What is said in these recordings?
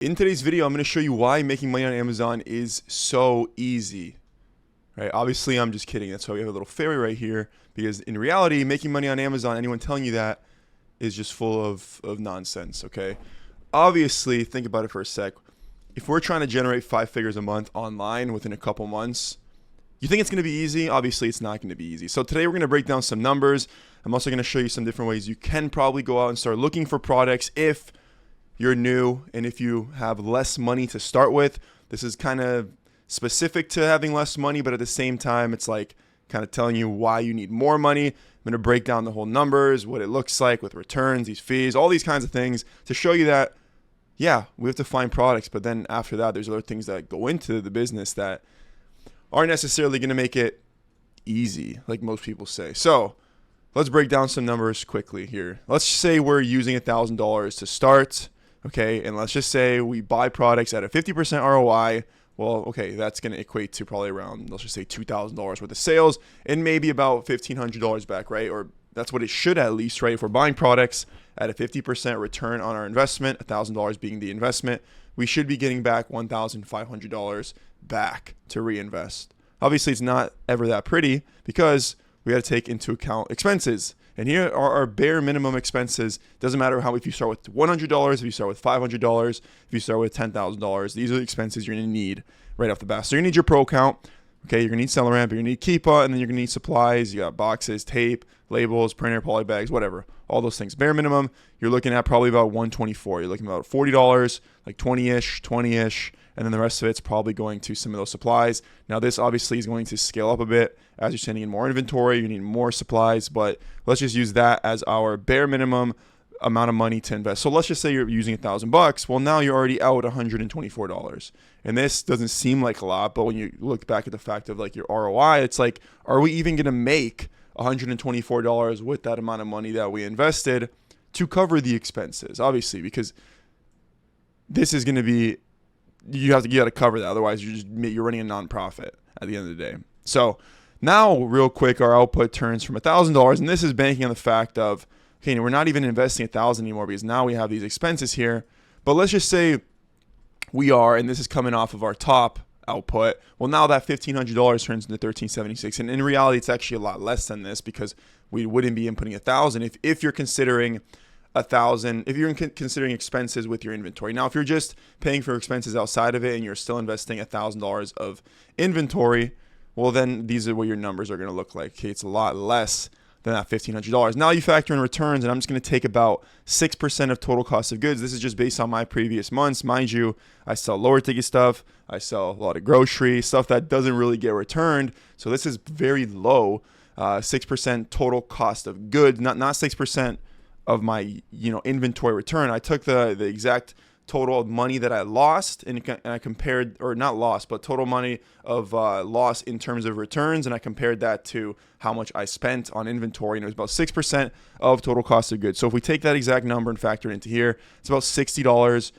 In today's video, I'm going to show you why making money on Amazon is so easy. Right? Obviously, I'm just kidding. That's why we have a little fairy right here, because in reality, making money on Amazon, anyone telling you that is just full of nonsense, okay? Obviously, think about it for a sec. If we're trying to generate 5 figures a month online within a couple months, you think it's going to be easy? Obviously, it's not going to be easy. So today we're going to break down some numbers. I'm also going to show you some different ways you can probably go out and start looking for products if you're new and if you have less money to start with. This is kind of specific to having less money, but at the same time, it's like kind of telling you why you need more money. I'm going to break down the whole numbers, what it looks like with returns, these fees, all these kinds of things to show you that, yeah, we have to find products, but then after that, there's other things that go into the business that aren't necessarily going to make it easy, like most people say. So let's break down some numbers quickly here. Let's say we're using $1,000 to start. Okay, and let's just say we buy products at a 50% ROI. Well, okay, that's going to equate to probably around, let's just say $2,000 worth of sales and maybe about $1,500 back, right? Or that's what it should at least, right? If we're buying products at a 50% return on our investment, $1,000 being the investment, we should be getting back $1,500 back to reinvest. Obviously, it's not ever that pretty because we got to take into account expenses. And here are our bare minimum expenses. Doesn't matter how, if you start with $100, if you start with $500, if you start with $10,000, these are the expenses you're going to need right off the bat. So you're going to need your pro account. Okay, you're going to need SellerAmp, you're going to need Keepa, and then you're going to need supplies. You got boxes, tape, labels, printer, poly bags, whatever. All those things. Bare minimum, you're looking at probably about $124. You're looking at about $40, like 20-ish, 20-ish. And then the rest of it's probably going to some of those supplies. Now, this obviously is going to scale up a bit as you're sending in more inventory. You need more supplies, but let's just use that as our bare minimum amount of money to invest. So let's just say you're using $1,000. Well, now you're already out $124. And this doesn't seem like a lot, but when you look back at the fact of like your ROI, it's like, are we even going to make $124 with that amount of money that we invested to cover the expenses? Obviously, because this is going to be, you got to cover that. Otherwise, you're running a nonprofit at the end of the day. So now, real quick, our output turns from $1,000, and this is banking on the fact of, okay, we're not even investing $1,000 anymore because now we have these expenses here. But let's just say we are, and this is coming off of our top output. Well, now that $1,500 turns into $1,376, and in reality, it's actually a lot less than this because we wouldn't be inputting $1,000 if you're considering $1,000 if you're considering expenses with your inventory. Now, if you're just paying for expenses outside of it and you're still investing $1,000 of inventory, well, then these are what your numbers are going to look like. Okay, it's a lot less than that $1,500. Now you factor in returns, and I'm just going to take about 6% of total cost of goods. This is just based on my previous months. Mind you, I sell lower ticket stuff. I sell a lot of grocery stuff that doesn't really get returned. So this is very low, 6% total cost of goods, not 6% of my inventory return. I took the exact total of money that I lost and I compared, or not lost, but total money of loss in terms of returns, and I compared that to how much I spent on inventory, and it was about 6% of total cost of goods. So if we take that exact number and factor it into here, it's about $60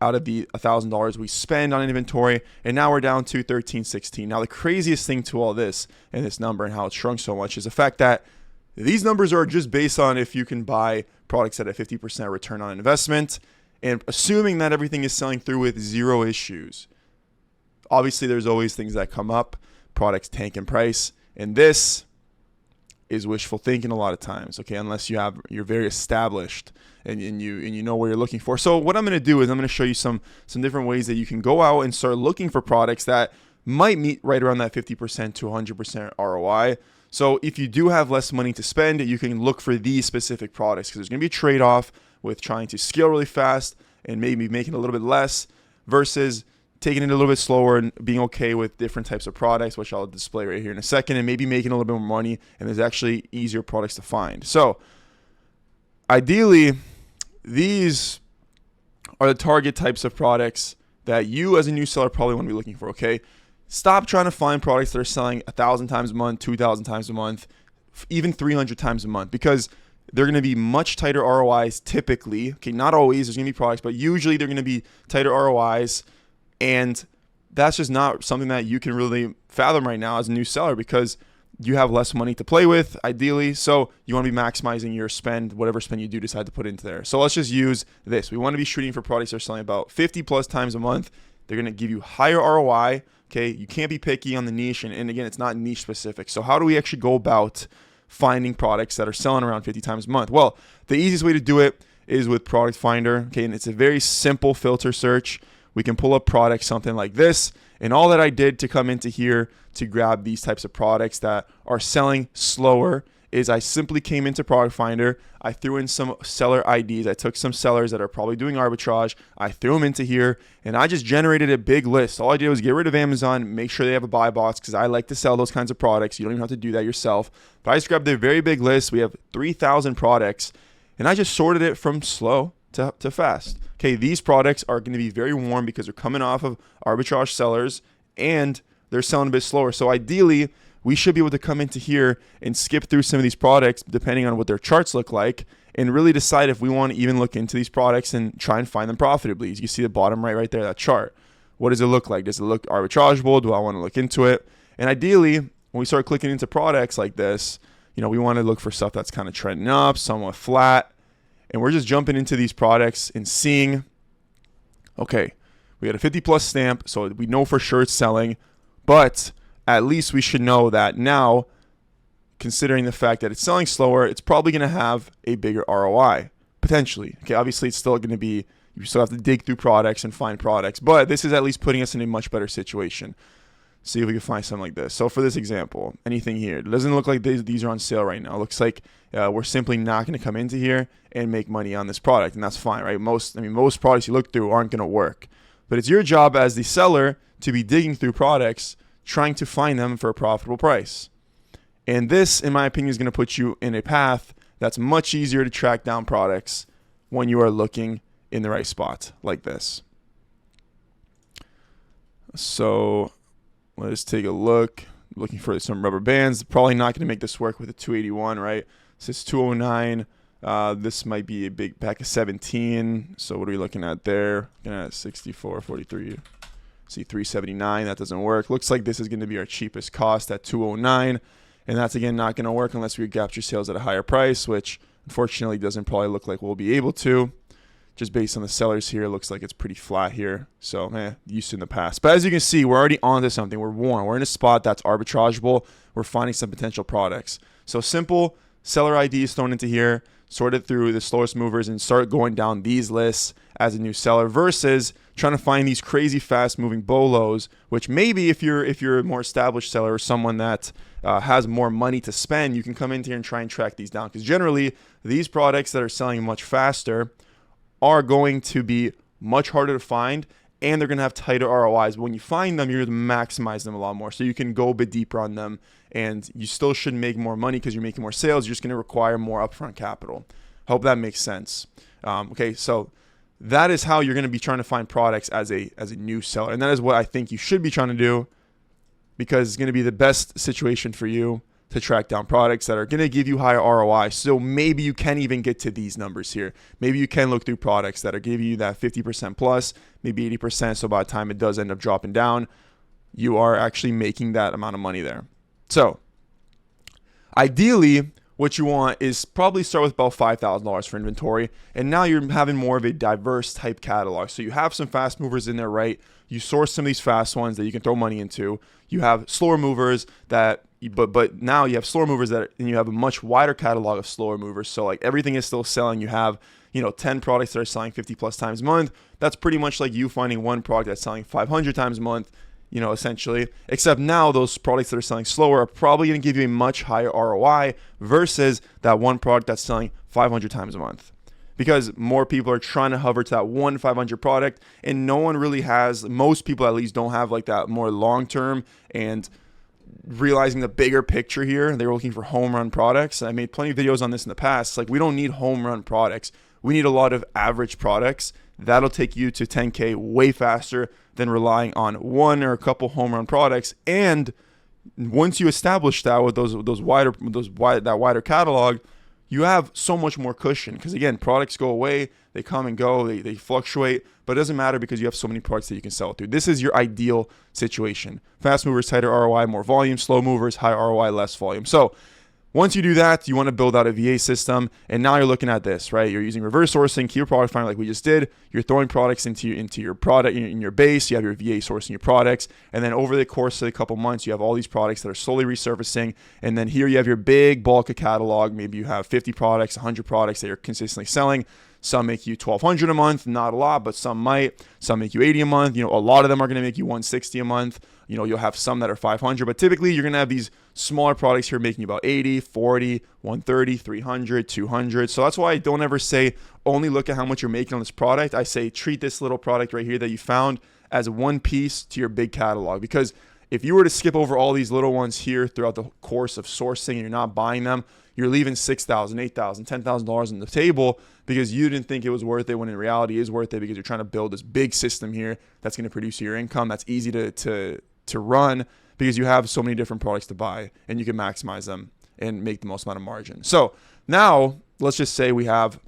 out of the $1,000 we spend on inventory, and now we're down to $1,316. Now the craziest thing to all this and this number and how it's shrunk so much is the fact that these numbers are just based on if you can buy products at a 50% return on investment, and assuming that everything is selling through with zero issues. Obviously, there's always things that come up, products tank in price, and this is wishful thinking a lot of times, okay, unless you're very established and you know what you're looking for. So what I'm going to do is I'm going to show you some different ways that you can go out and start looking for products that might meet right around that 50% to 100% ROI. So if you do have less money to spend, you can look for these specific products because there's going to be a trade-off with trying to scale really fast and maybe making a little bit less versus taking it a little bit slower and being okay with different types of products, which I'll display right here in a second, and maybe making a little bit more money, and there's actually easier products to find. So ideally, these are the target types of products that you as a new seller probably want to be looking for, okay? Stop trying to find products that are selling 1,000 times a month, 2,000 times a month, even 300 times a month, because they're going to be much tighter ROIs typically. Okay, not always. There's going to be products, but usually they're going to be tighter ROIs, and that's just not something that you can really fathom right now as a new seller because you have less money to play with, ideally. So you want to be maximizing your spend, whatever spend you do decide to put into there. So let's just use this. We want to be shooting for products that are selling about 50 plus times a month. They're going to give you higher ROI. Okay, you can't be picky on the niche. And again, it's not niche specific. So how do we actually go about finding products that are selling around 50 times a month? Well, the easiest way to do it is with Product Finder. Okay, and it's a very simple filter search. We can pull up products, something like this. And all that I did to come into here to grab these types of products that are selling slower is I simply came into Product Finder. I threw in some seller IDs. I took some sellers that are probably doing arbitrage. I threw them into here, and I just generated a big list. All I did was get rid of Amazon, make sure they have a buy box, because I like to sell those kinds of products. You don't even have to do that yourself. But I just grabbed a very big list. We have 3,000 products, and I just sorted it from slow to fast. Okay, these products are going to be very warm because they're coming off of arbitrage sellers, and they're selling a bit slower. So ideally, we should be able to come into here and skip through some of these products depending on what their charts look like and really decide if we want to even look into these products and try and find them profitably. As you see the bottom right there, that chart. What does it look like? Does it look arbitrageable? Do I want to look into it? And ideally, when we start clicking into products like this, we want to look for stuff that's kind of trending up, somewhat flat. And we're just jumping into these products and seeing, okay, we got a 50 plus stamp, so we know for sure it's selling, but at least we should know that now, considering the fact that it's selling slower, it's probably going to have a bigger ROI, potentially. Okay, obviously it's still going to be, you still have to dig through products and find products, but this is at least putting us in a much better situation. See if we can find something like this. So for this example, anything here, it doesn't look like these are on sale right now. It looks like we're simply not going to come into here and make money on this product, and that's fine, right? Most products you look through aren't going to work, but it's your job as the seller to be digging through products, trying to find them for a profitable price. And this, in my opinion, is going to put you in a path that's much easier to track down products when you are looking in the right spot like this. So let's take a look. Looking for some rubber bands. Probably not going to make this work with a 281, right? This is 209. This might be a big pack of 17. So what are we looking at there? Looking at 64, 43. See 379. That doesn't work. Looks like this is going to be our cheapest cost at 209. And that's, again, not going to work unless we capture sales at a higher price, which unfortunately doesn't probably look like we'll be able to. Just based on the sellers here, it looks like it's pretty flat here. So, used to in the past. But as you can see, we're already onto something. We're warm. We're in a spot that's arbitrageable. We're finding some potential products. So simple seller IDs thrown into here, sorted through the slowest movers, and start going down these lists as a new seller versus trying to find these crazy fast moving bolos, which maybe if you're a more established seller or someone that has more money to spend, you can come in here and try and track these down. Because generally, these products that are selling much faster are going to be much harder to find, and they're going to have tighter ROIs. But when you find them, you're going to maximize them a lot more. So you can go a bit deeper on them, and you still should make more money because you're making more sales. You're just going to require more upfront capital. Hope that makes sense. Okay, so that is how you're going to be trying to find products as a new seller. And that is what I think you should be trying to do, because it's going to be the best situation for you to track down products that are going to give you higher ROI. So maybe you can even get to these numbers here. Maybe you can look through products that are giving you that 50% plus, maybe 80%. So by the time it does end up dropping down, you are actually making that amount of money there. So ideally, what you want is probably start with about $5,000 for inventory. And now you're having more of a diverse type catalog. So you have some fast movers in there, right? You source some of these fast ones that you can throw money into. You have slower movers that, but now you have slower movers and you have a much wider catalog of slower movers. So like everything is still selling. You have, 10 products that are selling 50 plus times a month. That's pretty much like you finding one product that's selling 500 times a month, essentially, except now those products that are selling slower are probably going to give you a much higher ROI versus that one product that's selling 500 times a month. Because more people are trying to hover to that one 500 product, and no one really has, most people at least don't have like that more long-term and realizing the bigger picture here. They're looking for home run products. I made plenty of videos on this in the past. Like, we don't need home run products. We need a lot of average products. That'll take you to 10K way faster than relying on one or a couple home run products. And once you establish that with that wider catalog, you have so much more cushion because, again, products go away, they come and go, they fluctuate, but it doesn't matter because you have so many products that you can sell through. This is your ideal situation. Fast movers, tighter ROI, more volume. Slow movers, high ROI, less volume. So once you do that, you want to build out a VA system, and now you're looking at this, right? You're using reverse sourcing, keyword product finder like we just did. You're throwing products into your product, in your base. You have your VA sourcing your products, and then over the course of a couple months, you have all these products that are slowly resurfacing, and then here you have your big bulk of catalog. Maybe you have 50 products, 100 products that you're consistently selling. Some make you $1,200 a month, not a lot, but some might. Some make you $80 a month. A lot of them are going to make you $160 a month. You'll have some that are $500, but typically you're going to have these smaller products here making you about $80, $40, $130, $300, $200. So that's why I don't ever say only look at how much you're making on this product. I say treat this little product right here that you found as one piece to your big catalog, because if you were to skip over all these little ones here throughout the course of sourcing and you're not buying them, you're leaving $6,000, $8,000, $10,000 on the table because you didn't think it was worth it, when in reality it is worth it because you're trying to build this big system here that's going to produce your income, that's easy to run because you have so many different products to buy and you can maximize them and make the most amount of margin. So now let's just say we have,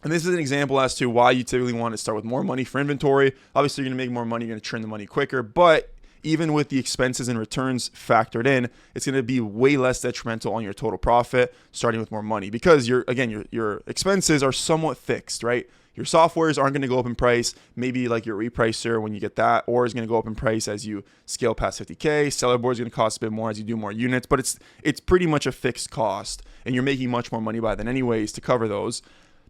and this is an example as to why you typically want to start with more money for inventory. Obviously, you're going to make more money, you're going to turn the money quicker, but even with the expenses and returns factored in, it's going to be way less detrimental on your total profit starting with more money because your expenses are somewhat fixed, right? Your softwares aren't going to go up in price. Maybe like your repricer when you get that, or is going to go up in price as you scale past 50K. Seller board is going to cost a bit more as you do more units, but it's pretty much a fixed cost, and you're making much more money by then anyways to cover those.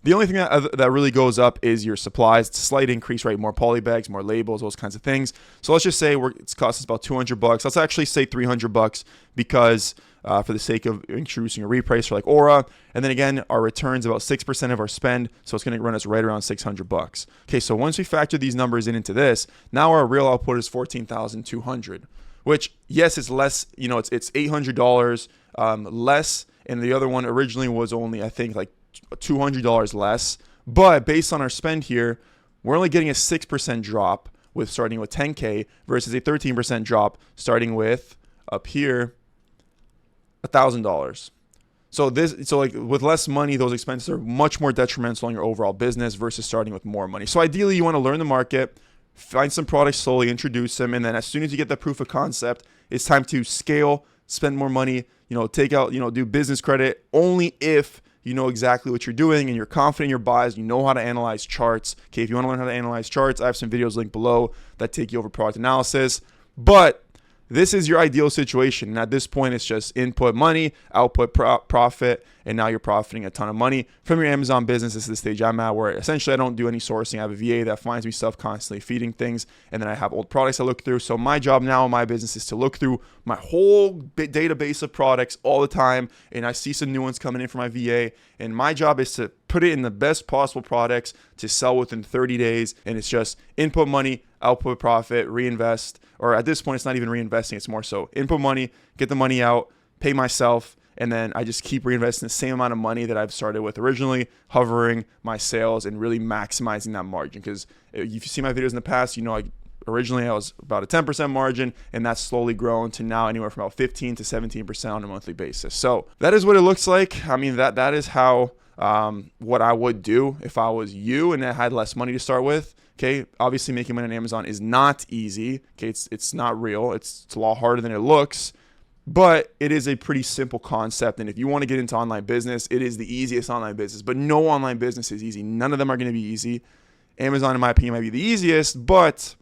The only thing that really goes up is your supplies. It's a slight increase, right? More poly bags, more labels, those kinds of things. So let's just say it's cost us about $200. Let's actually say $300 because for the sake of introducing a repricer like Aura. And then again, our return's about 6% of our spend. So it's going to run us right around $600. Okay, so once we factor these numbers into this, now our real output is $14,200, which, yes, it's less, it's $800 less. And the other one originally was only, I think, like $200 less, but based on our spend here, we're only getting a 6% drop with starting with 10K versus a 13% drop starting with up here $1,000. So like with less money, those expenses are much more detrimental on your overall business versus starting with more money. So ideally, you want to learn the market, find some products slowly, introduce them, and then as soon as you get the proof of concept, it's time to scale, spend more money, take out, do business credit only if you know exactly what you're doing and you're confident in your buys, you know how to analyze charts. Okay, if you want to learn how to analyze charts, I have some videos linked below that take you over product analysis. But this is your ideal situation. And at this point, it's just input money, output profit, and now you're profiting a ton of money from your Amazon business. This is the stage I'm at where essentially I don't do any sourcing. I have a VA that finds me stuff, constantly feeding things, and then I have old products I look through. So my job now in my business is to look through my whole database of products all the time, and I see some new ones coming in from my VA, and my job is to put it in the best possible products to sell within 30 days, and it's just input money, output profit, reinvest, or at this point, it's not even reinvesting. It's more so input money, get the money out, pay myself, and then I just keep reinvesting the same amount of money that I've started with originally, hovering my sales and really maximizing that margin. Because if you see my videos in the past, originally I was about a 10% margin, and that's slowly grown to now anywhere from about 15 to 17% on a monthly basis. So that is what it looks like. I mean, that is how what I would do if I was you and I had less money to start with. Okay, obviously making money on Amazon is not easy. Okay, it's not real. It's a lot harder than it looks, but it is a pretty simple concept. And if you want to get into online business, it is the easiest online business. But no online business is easy. None of them are going to be easy. Amazon, in my opinion, might be the easiest, but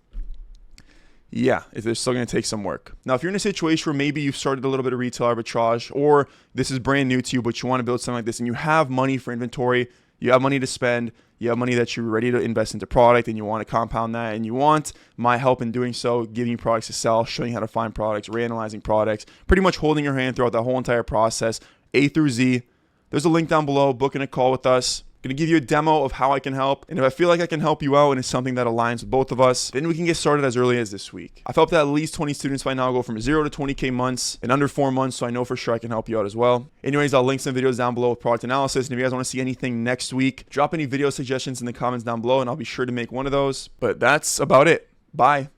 yeah, they're still going to take some work. Now, if you're in a situation where maybe you've started a little bit of retail arbitrage, or this is brand new to you, but you want to build something like this, and you have money for inventory, you have money to spend, you have money that you're ready to invest into product, and you want to compound that, and you want my help in doing so, giving you products to sell, showing you how to find products, reanalyzing products, pretty much holding your hand throughout the whole entire process, A through Z. There's a link down below, booking a call with us. I'm going to give you a demo of how I can help. And if I feel like I can help you out and it's something that aligns with both of us, then we can get started as early as this week. I've helped at least 20 students by now go from 0 to 20K months in under 4 months, so I know for sure I can help you out as well. Anyways, I'll link some videos down below with product analysis. And if you guys want to see anything next week, drop any video suggestions in the comments down below and I'll be sure to make one of those. But that's about it. Bye.